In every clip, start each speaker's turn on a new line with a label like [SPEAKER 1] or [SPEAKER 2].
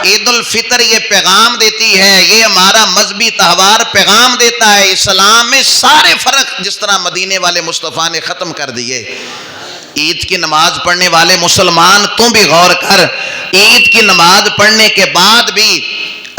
[SPEAKER 1] عید الفطر یہ پیغام دیتی ہے، یہ ہمارا مذہبی تہوار پیغام دیتا ہے، اسلام میں سارے فرق جس طرح مدینے والے مصطفیٰ نے ختم کر دیے۔ عید کی نماز پڑھنے والے مسلمان تم بھی غور کر، عید کی نماز پڑھنے کے بعد بھی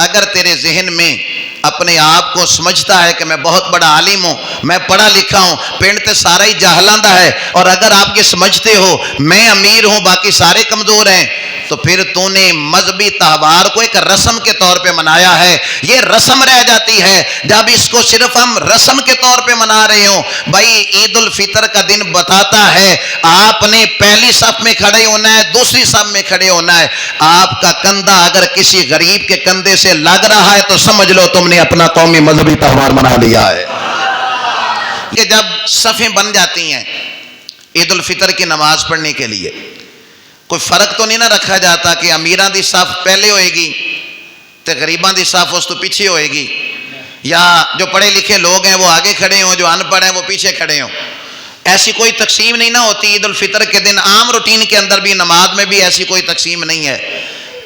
[SPEAKER 1] اگر تیرے ذہن میں اپنے آپ کو سمجھتا ہے کہ میں بہت بڑا عالم ہوں، میں پڑھا لکھا ہوں، پنڈ تے سارا ہی جاہلاندہ ہے، اور اگر آپ یہ سمجھتے ہو میں امیر ہوں باقی سارے کمزور ہیں، تو پھر تو نے مذہبی تہوار کو ایک رسم کے طور پہ منایا ہے۔ یہ رسم رہ جاتی ہے جب اس کو صرف ہم رسم کے طور پہ منا رہے ہوں۔ بھائی عید الفطر کا دن بتاتا ہے آپ نے پہلی صف میں کھڑے ہونا ہے، دوسری صف میں کھڑے ہونا ہے۔ آپ کا کندھا اگر کسی غریب کے کندھے سے لگ رہا ہے تو سمجھ لو تم نے اپنا قومی مذہبی تہوار منا لیا ہے۔ کہ جب صفیں بن جاتی ہیں عید الفطر کی نماز پڑھنے کے لیے، کوئی فرق تو نہیں نہ رکھا جاتا کہ امیراں دی صف پہلے ہوئے گی تے غریباں دی صف اس تو پیچھے ہوئے گی، یا جو پڑھے لکھے لوگ ہیں وہ آگے کھڑے ہوں، جو ان پڑھ ہیں وہ پیچھے کھڑے ہوں۔ ایسی کوئی تقسیم نہیں نہ ہوتی۔ عید الفطر کے دن عام روٹین کے اندر بھی نماز میں بھی ایسی کوئی تقسیم نہیں ہے۔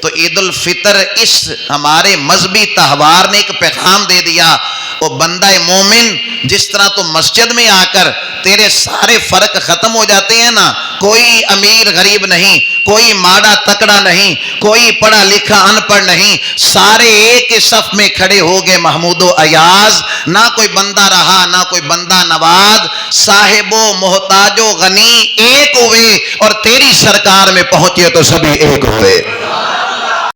[SPEAKER 1] تو عید الفطر اس ہمارے مذہبی تہوار نے ایک پیغام دے دیا، وہ بندہ مومن جس طرح تو مسجد میں آ کر تیرے سارے فرق ختم ہو جاتے ہیں نا، کوئی امیر غریب نہیں، کوئی ماڑا تکڑا نہیں، کوئی پڑھا لکھا ان پڑھ نہیں، سارے ایک صف میں کھڑے ہو گئے محمود و ایاز، نہ کوئی بندہ رہا نہ کوئی بندہ نواز، صاحب و محتاج و غنی ایک ہوئے، اور تیری سرکار میں پہنچے تو سبھی ایک ہوئے۔